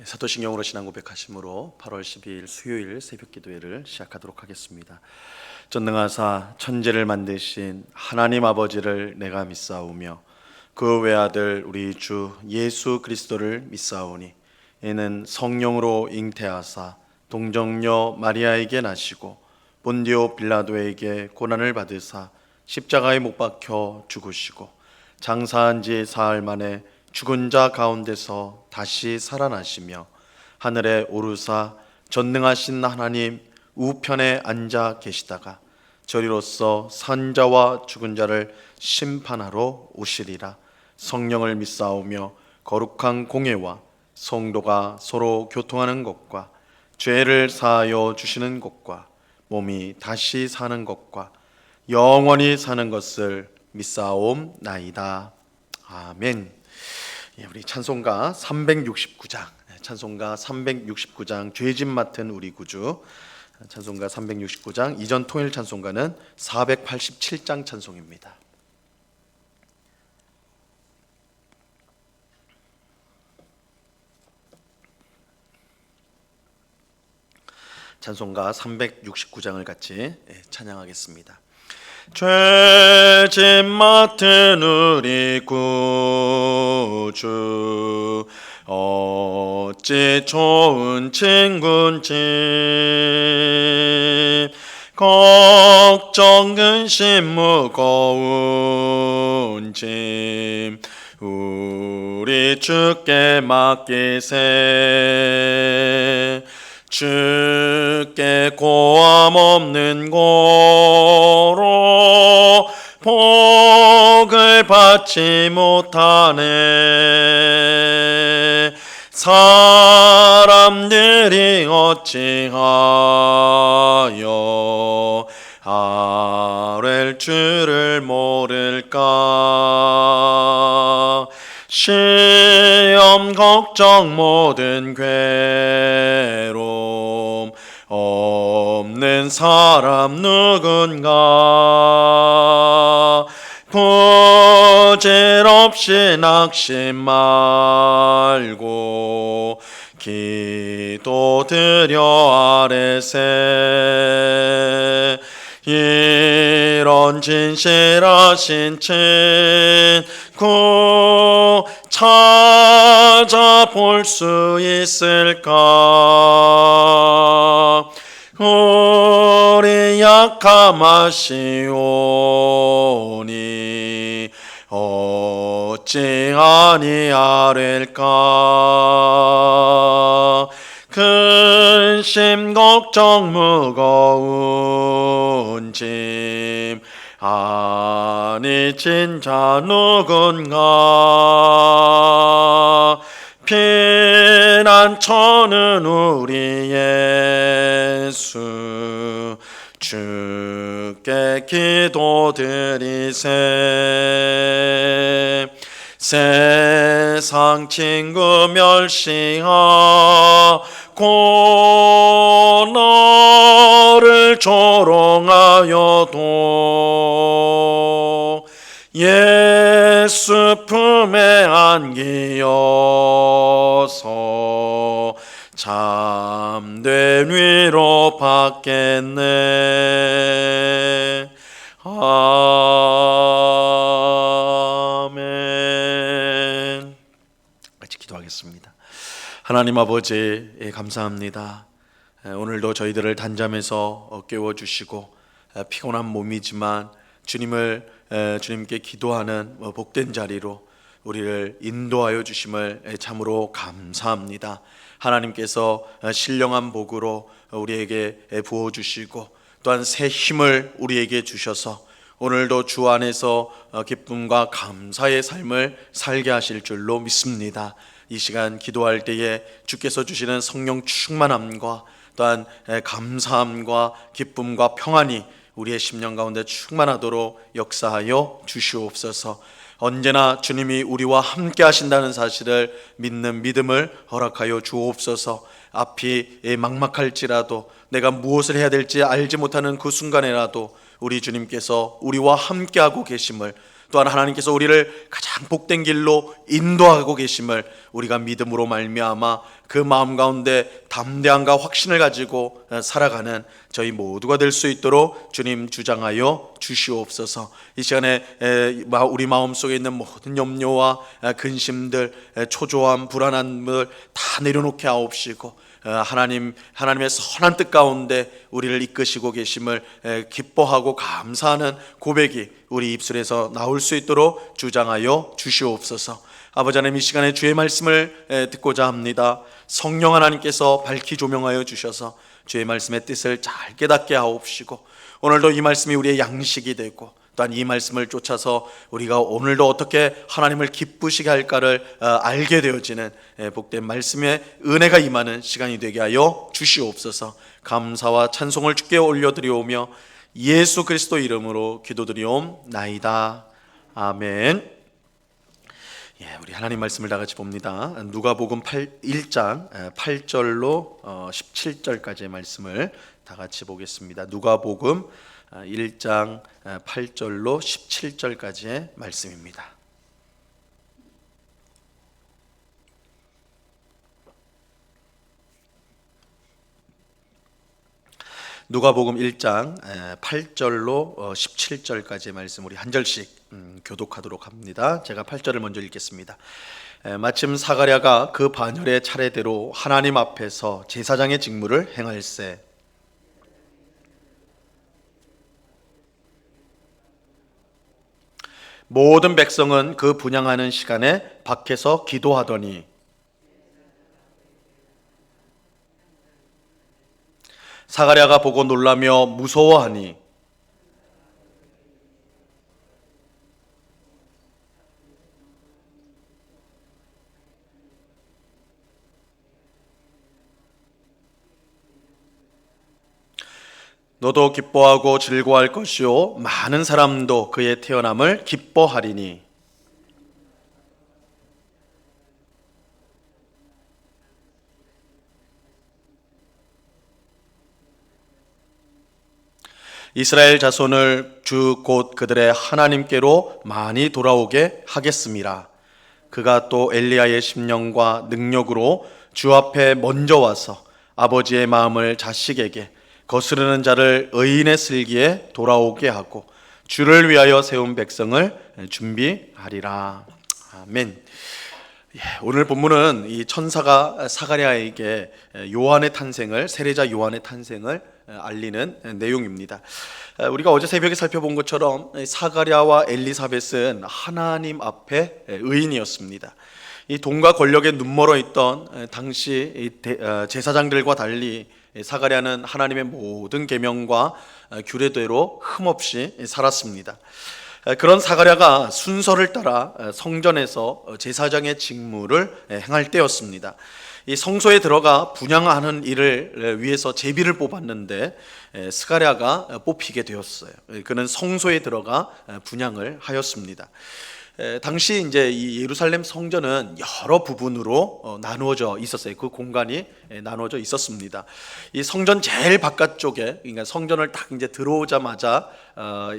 사도신경으로 신앙 고백하심으로 8월 12일 수요일 새벽 기도회를 시작하도록 하겠습니다. 전능하사 천지를 만드신 하나님 아버지를 내가 믿사오며 그 외아들 우리 주 예수 그리스도를 믿사오니 이는 성령으로 잉태하사 동정녀 마리아에게 나시고 본디오 빌라도에게 고난을 받으사 십자가에 못 박혀 죽으시고 장사한 지 사흘 만에 죽은 자 가운데서 다시 살아나시며 하늘에 오르사 전능하신 하나님 우편에 앉아 계시다가 저리로서 산 자와 죽은 자를 심판하러 오시리라. 성령을 믿사오며 거룩한 공예와 성도가 서로 교통하는 것과 죄를 사하여 주시는 것과 몸이 다시 사는 것과 영원히 사는 것을 믿사옵나이다. 아멘. 우리 찬송가 369장 죄짐 맡은 우리 구주, 찬송가 369장 이전 통일 찬송가는 487장 찬송입니다. 찬송가 369장을 같이 찬양하겠습니다. 죄짐 맡은 우리 구주 어찌 좋은 친군지 걱정 근심 무거운 짐 우리 주께 맡기세. 주께 고함 없는 고로 복을 받지 못하네. 사람들이 어찌하여 아랠 줄을 모를까. 시험 걱정 모든 괴로움 없는 사람 누군가. 부질없이 낙심 말고 기도드려 아뢰세. 이런 진실하신 친구 찾아볼 수 있을까. 우리 약함하시오니 어찌 아니하릴까. 근심 걱정 무거운 짐 아니 진짜 누군가. 피난처는 우리 예수 주께 기도드리세. 세상 친구 멸시하고 너를 조롱하여도 예수 품에 안기어서 참된 위로 받겠네. 아멘. 같이 기도하겠습니다. 하나님 아버지, 감사합니다. 오늘도 저희들을 단잠에서 깨워주시고 피곤한 몸이지만 주님께 기도하는 복된 자리로 우리를 인도하여 주심을 참으로 감사합니다. 하나님께서 신령한 복으로 우리에게 부어주시고 또한 새 힘을 우리에게 주셔서 오늘도 주 안에서 기쁨과 감사의 삶을 살게 하실 줄로 믿습니다. 이 시간 기도할 때에 주께서 주시는 성령 충만함과 또한 감사함과 기쁨과 평안이 우리의 심령 가운데 충만하도록 역사하여 주시옵소서. 언제나 주님이 우리와 함께 하신다는 사실을 믿는 믿음을 허락하여 주옵소서. 앞이 막막할지라도 내가 무엇을 해야 될지 알지 못하는 그 순간에라도 우리 주님께서 우리와 함께하고 계심을, 또한 하나님께서 우리를 가장 복된 길로 인도하고 계심을 우리가 믿음으로 말미암아 그 마음 가운데 담대함과 확신을 가지고 살아가는 저희 모두가 될 수 있도록 주님 주장하여 주시옵소서. 이 시간에 우리 마음속에 있는 모든 염려와 근심들, 초조함, 불안함을 다 내려놓게 하옵시고 하나님의 선한 뜻 가운데 우리를 이끄시고 계심을 기뻐하고 감사하는 고백이 우리 입술에서 나올 수 있도록 주장하여 주시옵소서. 아버지 하나님, 이 시간에 주의 말씀을 듣고자 합니다. 성령 하나님께서 밝히 조명하여 주셔서 주의 말씀의 뜻을 잘 깨닫게 하옵시고, 오늘도 이 말씀이 우리의 양식이 되고 또한 이 말씀을 쫓아서 우리가 오늘도 어떻게 하나님을 기쁘시게 할까를 알게 되어지는 복된 말씀의 은혜가 임하는 시간이 되게 하여 주시옵소서. 감사와 찬송을 주께 올려드리오며 예수 그리스도 이름으로 기도드리옵나이다. 아멘. 우리 하나님 말씀을 다 같이 봅니다. 누가복음 1장 8절로 17절까지의 말씀을 다 같이 보겠습니다. 누가복음 1장 8절로 17절까지의 말씀입니다. 누가복음 1장 8절로 17절까지의 말씀 우리 한 절씩 교독하도록 합니다. 제가 8절을 먼저 읽겠습니다. 마침 사가랴가 그 반열의 차례대로 하나님 앞에서 제사장의 직무를 행할세. 모든 백성은 그 분향하는 시간에 밖에서 기도하더니 사가랴가 보고 놀라며 무서워하니 너도 기뻐하고 즐거워할 것이요 많은 사람도 그의 태어남을 기뻐하리니 이스라엘 자손을 주 곧 그들의 하나님께로 많이 돌아오게 하겠습니다. 그가 또 엘리야의 심령과 능력으로 주 앞에 먼저 와서 아버지의 마음을 자식에게 거스르는 자를 의인의 슬기에 돌아오게 하고 주를 위하여 세운 백성을 준비하리라. 아멘. 오늘 본문은 이 천사가 사가랴에게 요한의 탄생을, 세례자 요한의 탄생을 알리는 내용입니다. 우리가 어제 새벽에 살펴본 것처럼 사가랴와 엘리사벳은 하나님 앞에 의인이었습니다. 이 돈과 권력에 눈멀어 있던 당시 제사장들과 달리 사가랴는 하나님의 모든 계명과 규례대로 흠없이 살았습니다. 그런 사가랴가 순서를 따라 성전에서 제사장의 직무를 행할 때였습니다. 이 성소에 들어가 분향하는 일을 위해서 제비를 뽑았는데 스가랴가 뽑히게 되었어요. 그는 성소에 들어가 분향을 하였습니다. 당시 이제 이 예루살렘 성전은 여러 부분으로 나누어져 있었어요. 그 공간이 나누어져 있었습니다. 이 성전 제일 바깥쪽에, 그러니까 성전을 딱 이제 들어오자마자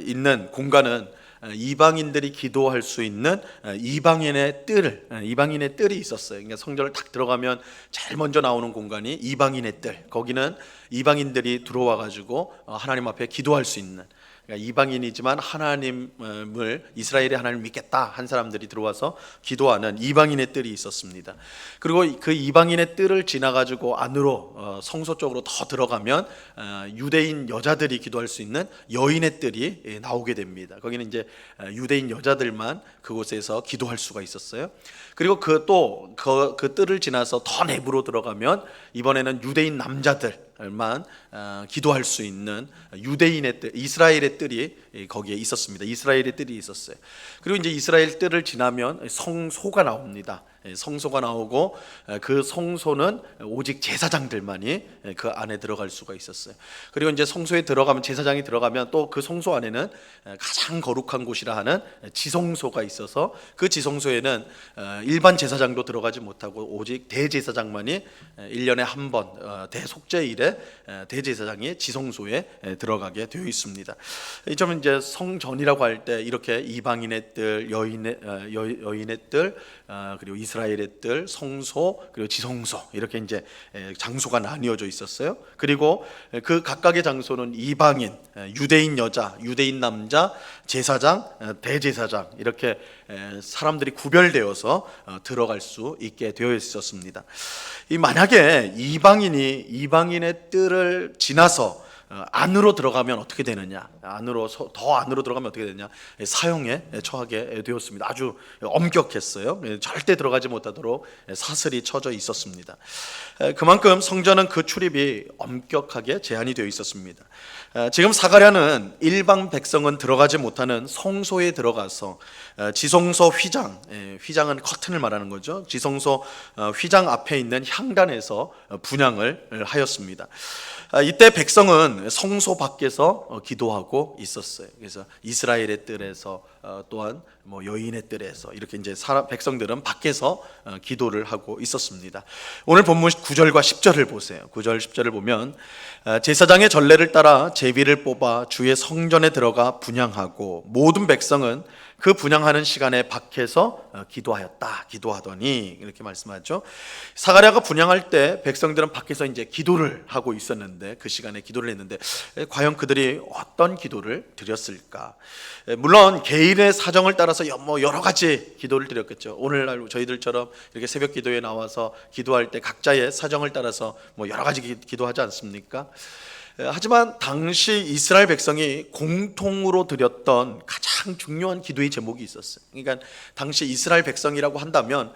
있는 공간은 이방인들이 기도할 수 있는 이방인의 뜰이 있었어요. 그러니까 성전을 딱 들어가면 제일 먼저 나오는 공간이 이방인의 뜰. 거기는 이방인들이 들어와 가지고 하나님 앞에 기도할 수 있는, 그러니까 이방인이지만 하나님을, 이스라엘의 하나님을 믿겠다 한 사람들이 들어와서 기도하는 이방인의 뜰이 있었습니다. 그리고 그 이방인의 뜰을 지나가지고 안으로 성소 쪽으로 더 들어가면 유대인 여자들이 기도할 수 있는 여인의 뜰이 나오게 됩니다. 거기는 이제 유대인 여자들만 그곳에서 기도할 수가 있었어요. 그리고 그 뜰을 지나서 더 내부로 들어가면 이번에는 유대인 남자들만 기도할 수 있는 유대인의 뜰, 이스라엘의 뜰이 거기에 있었습니다. 이스라엘의 뜰이 있었어요. 그리고 이제 이스라엘 뜰을 지나면 성소가 나옵니다. 성소가 나오고 그 성소는 오직 제사장들만이 그 안에 들어갈 수가 있었어요. 그리고 이제 성소에 들어가면, 제사장이 들어가면 또 그 성소 안에는 가장 거룩한 곳이라 하는 지성소가 있어서 그 지성소에는 일반 제사장도 들어가지 못하고 오직 대제사장만이 1년에 한 번 대속죄일에 대제사장이 지성소에 들어가게 되어 있습니다. 이 점은 이제 성전이라고 할 때 이렇게 이방인의 뜰, 여인의 뜰, 그리고 이스라엘의 뜰, 성소, 그리고 지성소, 이렇게 이제 장소가 나뉘어져 있었어요. 그리고 그 각각의 장소는 이방인, 유대인 여자, 유대인 남자, 제사장, 대제사장, 이렇게 사람들이 구별되어서 들어갈 수 있게 되어 있었습니다. 만약에 이방인의 뜰을 지나서 안으로 들어가면 어떻게 되느냐? 더 안으로 들어가면 어떻게 되느냐? 사형에 처하게 되었습니다. 아주 엄격했어요. 절대 들어가지 못하도록 사슬이 쳐져 있었습니다. 그만큼 성전은 그 출입이 엄격하게 제한이 되어 있었습니다. 지금 사가랴는 일반 백성은 들어가지 못하는 성소에 들어가서 지성소 휘장은 커튼을 말하는 거죠. 지성소 휘장 앞에 있는 향단에서 분향을 하였습니다. 이때 백성은 성소 밖에서 기도하고 있었어요. 그래서 이스라엘의 뜰에서 또한 여인의 뜰에서 이렇게 이제 백성들은 밖에서 기도를 하고 있었습니다. 오늘 본문 9절과 10절을 보세요. 9절 10절을 보면 제사장의 전례를 따라 제비를 뽑아 주의 성전에 들어가 분향하고 모든 백성은 그 분향하는 시간에 밖에서 기도하더니 이렇게 말씀하죠. 사가랴가 분향할 때 백성들은 밖에서 이제 기도를 하고 있었는데, 그 시간에 기도를 했는데 과연 그들이 어떤 기도를 드렸을까? 물론 개인의 사정을 따라서 여러 가지 기도를 드렸겠죠. 오늘날 저희들처럼 이렇게 새벽 기도에 나와서 기도할 때 각자의 사정을 따라서 여러 가지 기도하지 않습니까? 하지만 당시 이스라엘 백성이 공통으로 드렸던 가장 중요한 기도의 제목이 있었어요. 그러니까 당시 이스라엘 백성이라고 한다면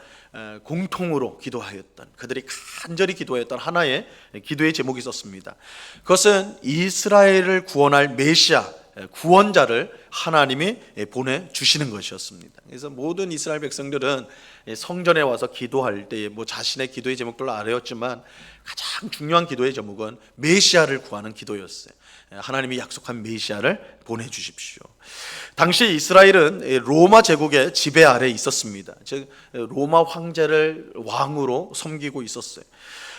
공통으로 기도하였던, 그들이 간절히 기도했던 하나의 기도의 제목이 있었습니다. 그것은 이스라엘을 구원할 메시아, 구원자를 하나님이 보내주시는 것이었습니다. 그래서 모든 이스라엘 백성들은 성전에 와서 기도할 때 자신의 기도의 제목들을 알았지만 가장 중요한 기도의 제목은 메시아를 구하는 기도였어요. 하나님이 약속한 메시아를 보내주십시오. 당시 이스라엘은 로마 제국의 지배 아래에 있었습니다. 즉 로마 황제를 왕으로 섬기고 있었어요.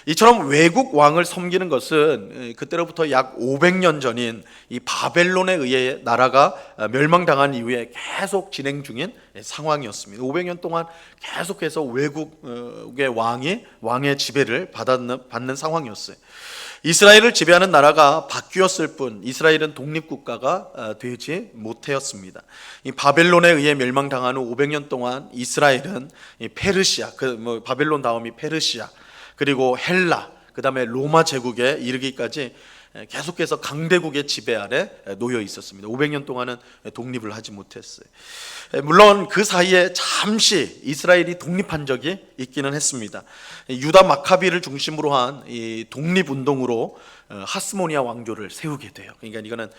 이처럼 외국 왕을 섬기는 것은 그때로부터 약 500년 전인 이 바벨론에 의해 나라가 멸망당한 이후에 계속 진행 중인 상황이었습니다. 500년 동안 계속해서 외국의 왕의 지배를 받는 상황이었어요. 이스라엘을 지배하는 나라가 바뀌었을 뿐 이스라엘은 독립국가가 되지 못하였습니다. 이 바벨론에 의해 멸망당한 후 500년 동안 이스라엘은 페르시아, 바벨론 다음이 페르시아, 그리고 헬라, 그 다음에 로마 제국에 이르기까지 계속해서 강대국의 지배 아래 놓여 있었습니다. 500년 동안은 독립을 하지 못했어요. 물론 그 사이에 잠시 이스라엘이 독립한 적이 있기는 했습니다. 유다 마카비를 중심으로 한 이 독립운동으로 하스모니아 왕조를 세우게 돼요. 그러니까 이거는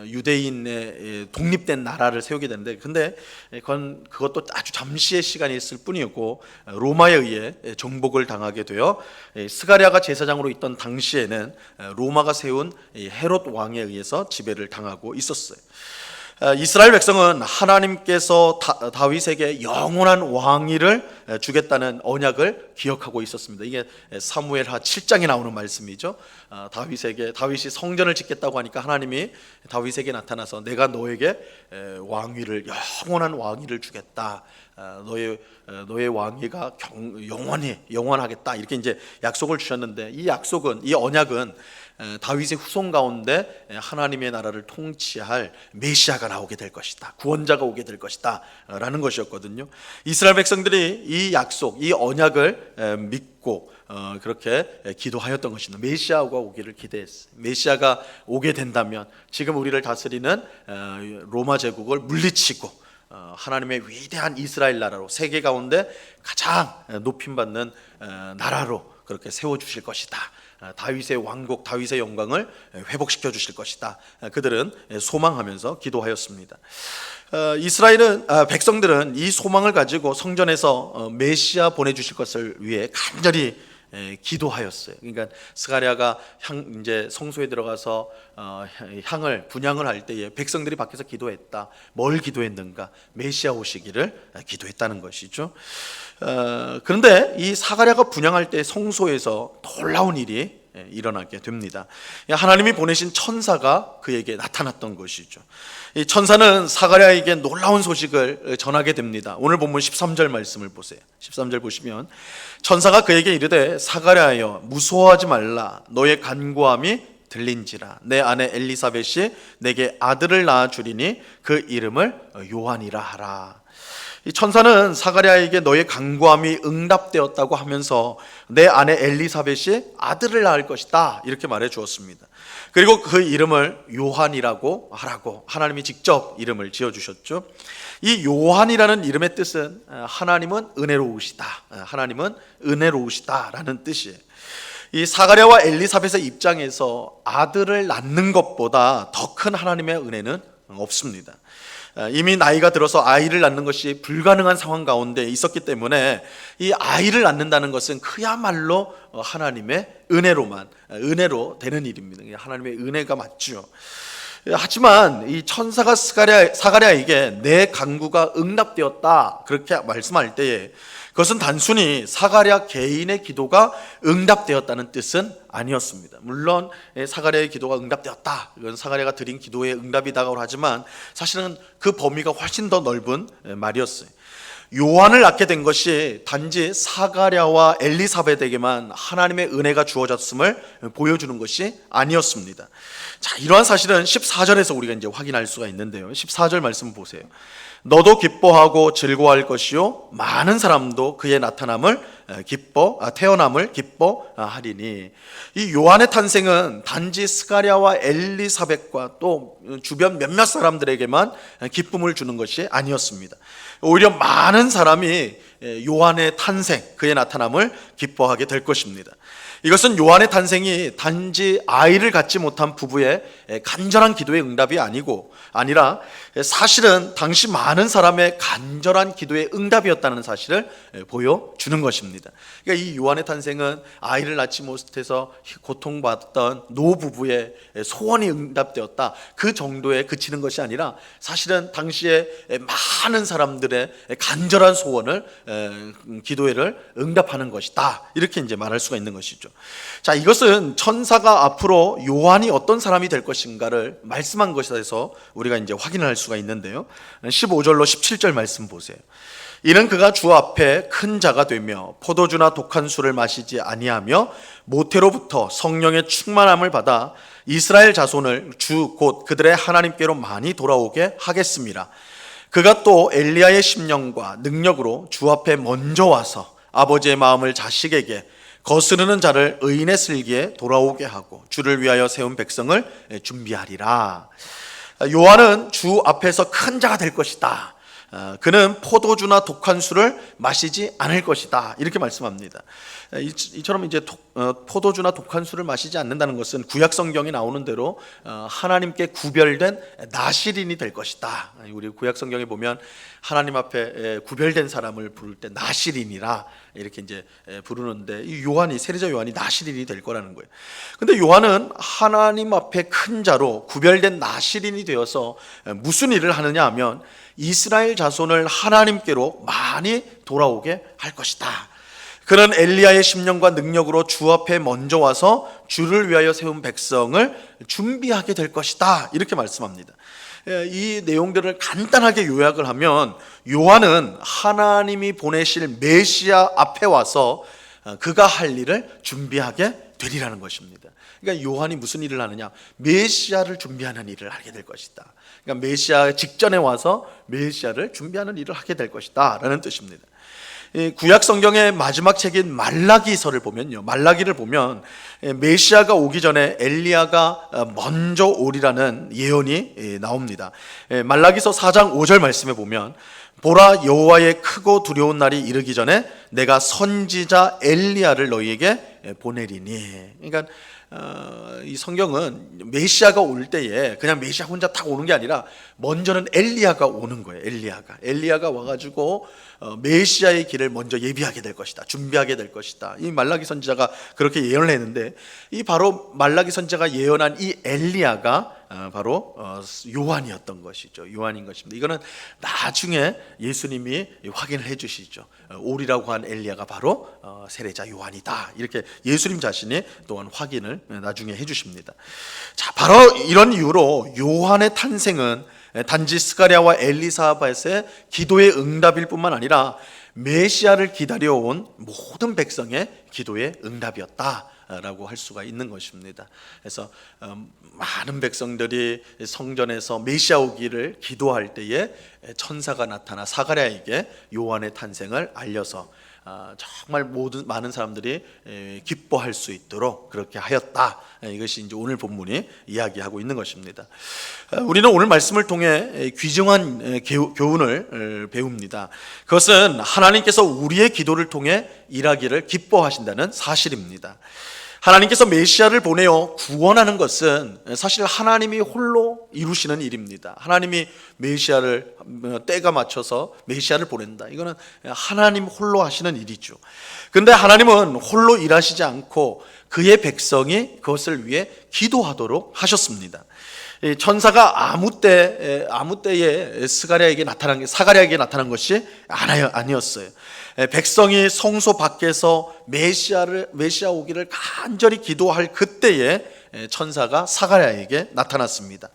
유대인의 독립된 나라를 세우게 되는데, 근데 그것도 아주 잠시의 시간이 있을 뿐이었고 로마에 의해 정복을 당하게 되어 스가랴가 제사장으로 있던 당시에는 로마가 세운 헤롯 왕에 의해서 지배를 당하고 있었어요. 이스라엘 백성은 하나님께서 다윗에게 영원한 왕위를 주겠다는 언약을 기억하고 있었습니다. 이게 사무엘하 7장에 나오는 말씀이죠. 다윗이 성전을 짓겠다고 하니까 하나님이 다윗에게 나타나서 내가 너에게 영원한 왕위를 주겠다. 너의 왕위가 영원하겠다. 이렇게 이제 약속을 주셨는데, 이 언약은 다윗의 후손 가운데 하나님의 나라를 통치할 메시아가 나오게 될 것이다, 구원자가 오게 될 것이다 라는 것이었거든요. 이스라엘 백성들이 이 약속, 이 언약을 믿고 그렇게 기도하였던 것입니다. 메시아가 오기를 기대했어요. 메시아가 오게 된다면 지금 우리를 다스리는 로마 제국을 물리치고 하나님의 위대한 이스라엘 나라로, 세계 가운데 가장 높임받는 나라로 그렇게 세워주실 것이다. 다윗의 왕국, 다윗의 영광을 회복시켜 주실 것이다. 그들은 소망하면서 기도하였습니다. 백성들은 이 소망을 가지고 성전에서 메시아 보내주실 것을 위해 간절히 기도하였어요. 그러니까 스가랴가 이제 성소에 들어가서 향을 분향을 할 때에 백성들이 밖에서 기도했다. 뭘 기도했는가? 메시아 오시기를 기도했다는 것이죠. 그런데 이 스가랴가 분향할 때 성소에서 놀라운 일이 일어나게 됩니다. 하나님이 보내신 천사가 그에게 나타났던 것이죠. 이 천사는 스가랴에게 놀라운 소식을 전하게 됩니다. 오늘 본문 13절 말씀을 보세요. 13절 보시면 천사가 그에게 이르되 스가랴여 무서워하지 말라. 너의 간구함이 들린지라. 내 아내 엘리사벳이 내게 아들을 낳아 주리니 그 이름을 요한이라 하라. 이 천사는 스가랴에게 너의 간구함이 응답되었다고 하면서 내 아내 엘리사벳이 아들을 낳을 것이다 이렇게 말해 주었습니다. 그리고 그 이름을 요한이라고 하라고 하나님이 직접 이름을 지어주셨죠. 이 요한이라는 이름의 뜻은 하나님은 은혜로우시다, 하나님은 은혜로우시다라는 뜻이에요. 이 스가랴와 엘리사벳의 입장에서 아들을 낳는 것보다 더 큰 하나님의 은혜는 없습니다. 이미 나이가 들어서 아이를 낳는 것이 불가능한 상황 가운데 있었기 때문에 이 아이를 낳는다는 것은 그야말로 하나님의 은혜로 되는 일입니다. 하나님의 은혜가 맞죠. 하지만 이 천사가 스가랴에게 내 간구가 응답되었다 그렇게 말씀할 때에 그것은 단순히 스가랴 개인의 기도가 응답되었다는 뜻은 아니었습니다. 물론 스가랴의 기도가 응답되었다, 이건 스가랴가 드린 기도의 응답이다고 하지만 사실은 그 범위가 훨씬 더 넓은 말이었어요. 요한을 낳게 된 것이 단지 스가랴와 엘리사벳에게만 하나님의 은혜가 주어졌음을 보여주는 것이 아니었습니다. 자, 이러한 사실은 14절에서 우리가 이제 확인할 수가 있는데요. 14절 말씀 보세요. 너도 기뻐하고 즐거워할 것이요 많은 사람도 그의 태어남을 기뻐하리니. 이 요한의 탄생은 단지 스가랴와 엘리사벳과 또 주변 몇몇 사람들에게만 기쁨을 주는 것이 아니었습니다. 오히려 많은 사람이 요한의 탄생, 그의 나타남을 기뻐하게 될 것입니다. 이것은 요한의 탄생이 단지 아이를 갖지 못한 부부의 간절한 기도의 응답이 아니라 사실은 당시 많은 사람의 간절한 기도의 응답이었다는 사실을 보여주는 것입니다. 그러니까 이 요한의 탄생은 아이를 낳지 못해서 고통받던 노부부의 소원이 응답되었다, 그 정도에 그치는 것이 아니라 사실은 당시에 많은 사람들의 간절한 소원을 기도를 응답하는 것이다, 이렇게 이제 말할 수가 있는 것이죠. 자, 이것은 천사가 앞으로 요한이 어떤 사람이 될 것인가를 말씀한 것에서 우리가 이제 확인할 수가 있는데요. 15절로 17절 말씀 보세요. 이는 그가 주 앞에 큰 자가 되며 포도주나 독한 술을 마시지 아니하며 모태로부터 성령의 충만함을 받아 이스라엘 자손을 주 곧 그들의 하나님께로 많이 돌아오게 하겠습니다. 그가 또 엘리야의 심령과 능력으로 주 앞에 먼저 와서 아버지의 마음을 자식에게 거스르는 자를 의인의 슬기에 돌아오게 하고 주를 위하여 세운 백성을 준비하리라. 요한은 주 앞에서 큰 자가 될 것이다. 그는 포도주나 독한 술을 마시지 않을 것이다, 이렇게 말씀합니다. 이처럼 이제 포도주나 독한 술을 마시지 않는다는 것은 구약 성경이 나오는 대로 하나님께 구별된 나실인이 될 것이다. 우리 구약 성경에 보면 하나님 앞에 구별된 사람을 부를 때 나실인이라 이렇게 이제 부르는데, 이 요한이, 세례자 요한이 나실인이 될 거라는 거예요. 근데 요한은 하나님 앞에 큰 자로 구별된 나실인이 되어서 무슨 일을 하느냐 하면 이스라엘 자손을 하나님께로 많이 돌아오게 할 것이다. 그는 엘리야의 심령과 능력으로 주 앞에 먼저 와서 주를 위하여 세운 백성을 준비하게 될 것이다, 이렇게 말씀합니다. 이 내용들을 간단하게 요약을 하면 요한은 하나님이 보내실 메시아 앞에 와서 그가 할 일을 준비하게 되리라는 것입니다. 그러니까 요한이 무슨 일을 하느냐? 메시아를 준비하는 일을 하게 될 것이다. 그러니까 메시아 직전에 와서 메시아를 준비하는 일을 하게 될 것이다 라는 뜻입니다. 이 구약 성경의 마지막 책인 말라기서를 보면요, 말라기를 보면 메시아가 오기 전에 엘리야가 먼저 오리라는 예언이 나옵니다. 말라기서 4장 5절 말씀에 보면 보라, 여호와의 크고 두려운 날이 이르기 전에 내가 선지자 엘리야를 너희에게 보내리니. 그러니까 이 성경은 메시아가 올 때에 그냥 메시아 혼자 딱 오는 게 아니라 먼저는 엘리야가 오는 거예요. 엘리야가 와가지고 메시아의 길을 먼저 예비하게 될 것이다, 준비하게 될 것이다. 이 말라기 선지자가 그렇게 예언을 했는데, 이 바로 말라기 선지자가 예언한 이 엘리야가 바로 요한이었던 것이죠. 요한인 것입니다. 이거는 나중에 예수님이 확인을 해주시죠. 오리라고 한 엘리야가 바로 세례자 요한이다, 이렇게 예수님 자신이 또한 확인을 나중에 해주십니다. 자, 바로 이런 이유로 요한의 탄생은 단지 스가랴와 엘리사벳의 기도의 응답일 뿐만 아니라 메시아를 기다려온 모든 백성의 기도의 응답이었다라고 할 수가 있는 것입니다. 그래서 많은 백성들이 성전에서 메시아 오기를 기도할 때에 천사가 나타나 사가랴에게 요한의 탄생을 알려서 정말 많은 사람들이 기뻐할 수 있도록 그렇게 하였다. 이것이 이제 오늘 본문이 이야기하고 있는 것입니다. 우리는 오늘 말씀을 통해 귀중한 교훈을 배웁니다. 그것은 하나님께서 우리의 기도를 통해 일하기를 기뻐하신다는 사실입니다. 하나님께서 메시아를 보내어 구원하는 것은 사실 하나님이 홀로 이루시는 일입니다. 하나님이 메시아를 때가 맞춰서 메시아를 보낸다, 이거는 하나님 홀로 하시는 일이죠. 그런데 하나님은 홀로 일하시지 않고 그의 백성이 그것을 위해 기도하도록 하셨습니다. 천사가 아무 때에 사가랴에게 나타난 것이 아니었어요. 백성이 성소 밖에서 메시아 오기를 간절히 기도할 그때에 천사가 사가랴에게 나타났습니다.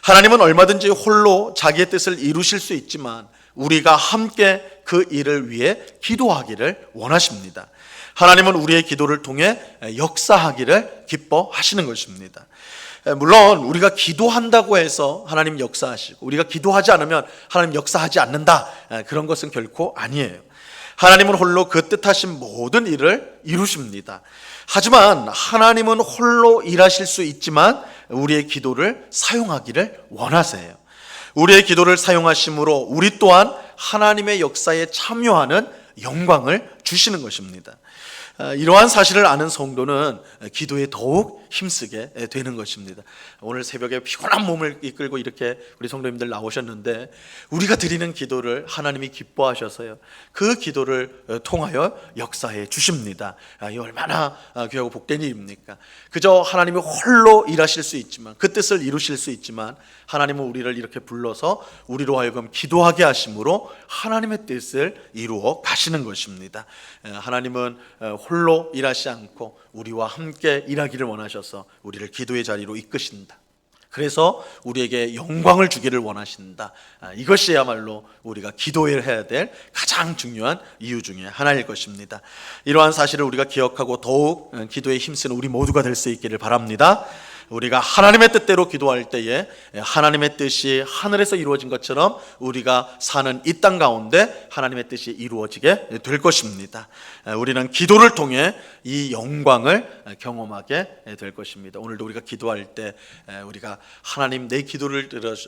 하나님은 얼마든지 홀로 자기의 뜻을 이루실 수 있지만 우리가 함께 그 일을 위해 기도하기를 원하십니다. 하나님은 우리의 기도를 통해 역사하기를 기뻐하시는 것입니다. 물론 우리가 기도한다고 해서 하나님 역사하시고 우리가 기도하지 않으면 하나님 역사하지 않는다, 그런 것은 결코 아니에요. 하나님은 홀로 그 뜻하신 모든 일을 이루십니다. 하지만 하나님은 홀로 일하실 수 있지만 우리의 기도를 사용하기를 원하세요. 우리의 기도를 사용하심으로 우리 또한 하나님의 역사에 참여하는 영광을 주시는 것입니다. 이러한 사실을 아는 성도는 기도에 더욱 힘쓰게 되는 것입니다. 오늘 새벽에 피곤한 몸을 이끌고 이렇게 우리 성도님들 나오셨는데 우리가 드리는 기도를 하나님이 기뻐하셔서요, 그 기도를 통하여 역사해 주십니다. 이 얼마나 귀하고 복된 일입니까? 그저 하나님이 홀로 일하실 수 있지만, 그 뜻을 이루실 수 있지만 하나님은 우리를 이렇게 불러서 우리로 하여금 기도하게 하심으로 하나님의 뜻을 이루어 가시는 것입니다. 하나님은 홀로 일하지 않고 우리와 함께 일하기를 원하셔서 우리를 기도의 자리로 이끄신다. 그래서 우리에게 영광을 주기를 원하신다. 이것이야말로 우리가 기도해야 될 가장 중요한 이유 중에 하나일 것입니다. 이러한 사실을 우리가 기억하고 더욱 기도에 힘쓰는 우리 모두가 될 수 있기를 바랍니다. 우리가 하나님의 뜻대로 기도할 때에 하나님의 뜻이 하늘에서 이루어진 것처럼 우리가 사는 이 땅 가운데 하나님의 뜻이 이루어지게 될 것입니다. 우리는 기도를 통해 이 영광을 경험하게 될 것입니다. 오늘도 우리가 기도할 때 우리가 하나님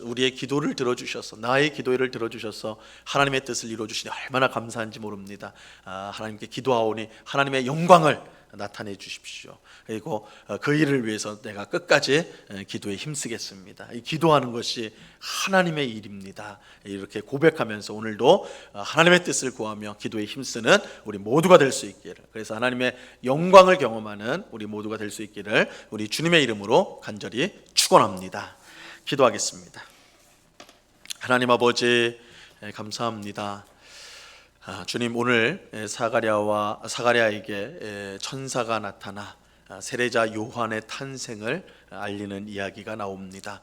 우리의 기도를 들어주셔서, 나의 기도를 들어주셔서 하나님의 뜻을 이루어주시니 얼마나 감사한지 모릅니다. 하나님께 기도하오니 하나님의 영광을 나타내 주십시오. 그리고 그 일을 위해서 내가 끝까지 기도에 힘쓰겠습니다. 이 기도하는 것이 하나님의 일입니다. 이렇게 고백하면서 오늘도 하나님의 뜻을 구하며 기도에 힘쓰는 우리 모두가 될 수 있기를, 그래서 하나님의 영광을 경험하는 우리 모두가 될 수 있기를 우리 주님의 이름으로 간절히 축원합니다. 기도하겠습니다. 하나님 아버지, 감사합니다. 주님, 오늘 사가랴에게 천사가 나타나 세례자 요한의 탄생을 알리는 이야기가 나옵니다.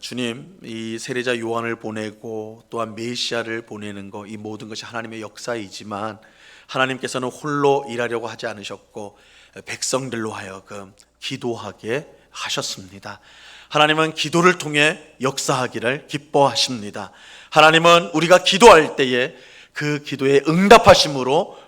주님, 이 세례자 요한을 보내고 또한 메시아를 보내는 것, 이 모든 것이 하나님의 역사이지만 하나님께서는 홀로 일하려고 하지 않으셨고 백성들로 하여금 기도하게 하셨습니다. 하나님은 기도를 통해 역사하기를 기뻐하십니다. 하나님은 우리가 기도할 때에 그 기도에 응답하심으로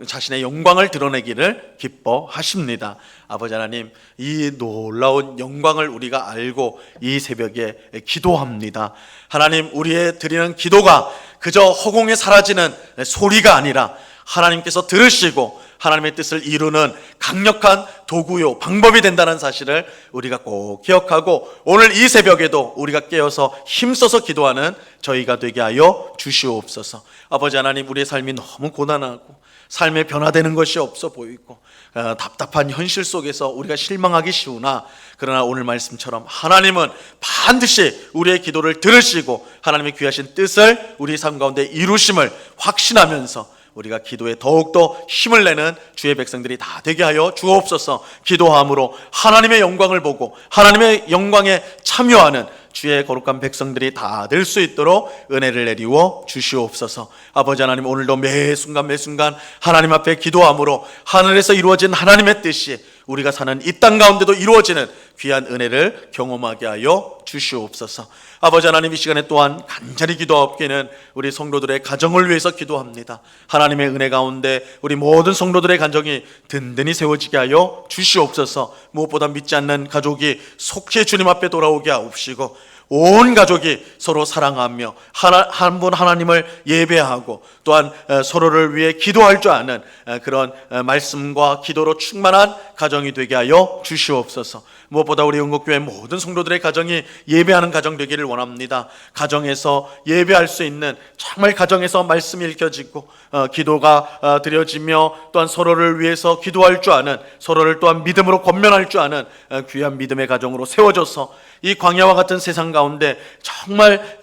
자신의 영광을 드러내기를 기뻐하십니다. 아버지 하나님, 이 놀라운 영광을 우리가 알고 이 새벽에 기도합니다. 하나님, 우리의 드리는 기도가 그저 허공에 사라지는 소리가 아니라 하나님께서 들으시고 하나님의 뜻을 이루는 강력한 도구요, 방법이 된다는 사실을 우리가 꼭 기억하고 오늘 이 새벽에도 우리가 깨어서 힘써서 기도하는 저희가 되게 하여 주시옵소서. 아버지 하나님, 우리의 삶이 너무 고단하고 삶에 변화되는 것이 없어 보이고 답답한 현실 속에서 우리가 실망하기 쉬우나, 그러나 오늘 말씀처럼 하나님은 반드시 우리의 기도를 들으시고 하나님의 귀하신 뜻을 우리 삶 가운데 이루심을 확신하면서 우리가 기도에 더욱더 힘을 내는 주의 백성들이 다 되게 하여 주옵소서. 기도함으로 하나님의 영광을 보고 하나님의 영광에 참여하는 주의 거룩한 백성들이 다 될 수 있도록 은혜를 내리워 주시옵소서. 아버지 하나님, 오늘도 매 순간 하나님 앞에 기도함으로 하늘에서 이루어진 하나님의 뜻이 우리가 사는 이 땅 가운데도 이루어지는 귀한 은혜를 경험하게 하여 주시옵소서. 아버지 하나님, 이 시간에 또한 간절히 기도하옵기는 우리 성도들의 가정을 위해서 기도합니다. 하나님의 은혜 가운데 우리 모든 성도들의 가정이 든든히 세워지게 하여 주시옵소서. 무엇보다 믿지 않는 가족이 속히 주님 앞에 돌아오게 하옵시고 온 가족이 서로 사랑하며 한 분 하나님을 예배하고 또한 서로를 위해 기도할 줄 아는 그런 말씀과 기도로 충만한 가정이 되게 하여 주시옵소서. 무엇보다 우리 영국교회 모든 성도들의 가정이 예배하는 가정 되기를 원합니다. 가정에서 예배할 수 있는, 정말 가정에서 말씀이 읽혀지고 기도가 드려지며 또한 서로를 위해서 기도할 줄 아는, 서로를 또한 믿음으로 권면할 줄 아는 귀한 믿음의 가정으로 세워져서 이 광야와 같은 세상 가운데 정말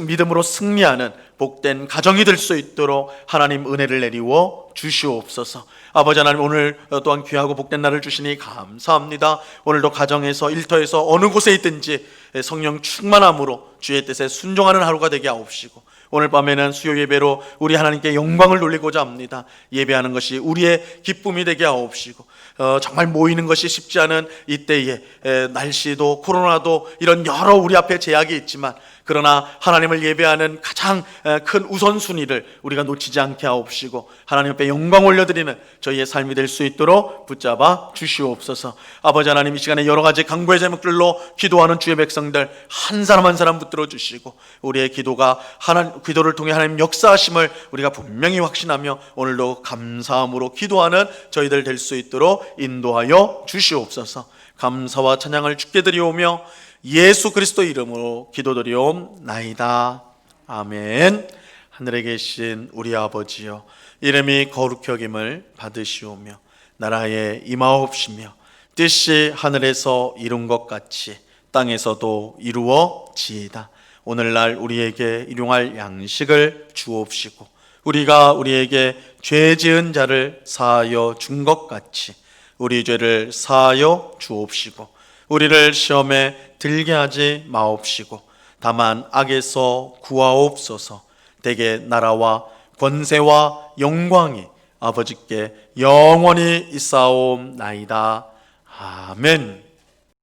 믿음으로 승리하는 복된 가정이 될 수 있도록 하나님 은혜를 내리워 주시옵소서. 아버지 하나님, 오늘 또한 귀하고 복된 날을 주시니 감사합니다. 오늘도 가정에서 일터에서 어느 곳에 있든지 성령 충만함으로 주의 뜻에 순종하는 하루가 되게 하옵시고 오늘 밤에는 수요 예배로 우리 하나님께 영광을 돌리고자 합니다. 예배하는 것이 우리의 기쁨이 되게 하옵시고 정말 모이는 것이 쉽지 않은 이때에 날씨도 코로나도 이런 여러 우리 앞에 제약이 있지만 그러나 하나님을 예배하는 가장 큰 우선순위를 우리가 놓치지 않게 하옵시고 하나님 앞에 영광 올려드리는 저희의 삶이 될 수 있도록 붙잡아 주시옵소서. 아버지 하나님, 이 시간에 여러 가지 간구의 제목들로 기도하는 주의 백성들 한 사람 한 사람 붙들어 주시고 우리의 기도를 통해 하나님 역사하심을 우리가 분명히 확신하며 오늘도 감사함으로 기도하는 저희들 될 수 있도록 인도하여 주시옵소서. 감사와 찬양을 주께 드리오며 예수 그리스도 이름으로 기도드리옵나이다. 아멘. 하늘에 계신 우리 아버지여, 이름이 거룩히 여김을 받으시오며 나라에 임하옵시며 뜻이 하늘에서 이룬 것 같이 땅에서도 이루어지이다. 오늘날 우리에게 일용할 양식을 주옵시고 우리가 우리에게 죄 지은 자를 사하여 준 것 같이 우리 죄를 사하여 주옵시고 우리를 시험에 들게 하지 마옵시고 다만 악에서 구하옵소서. 대개 나라와 권세와 영광이 아버지께 영원히 있사옵나이다. 아멘.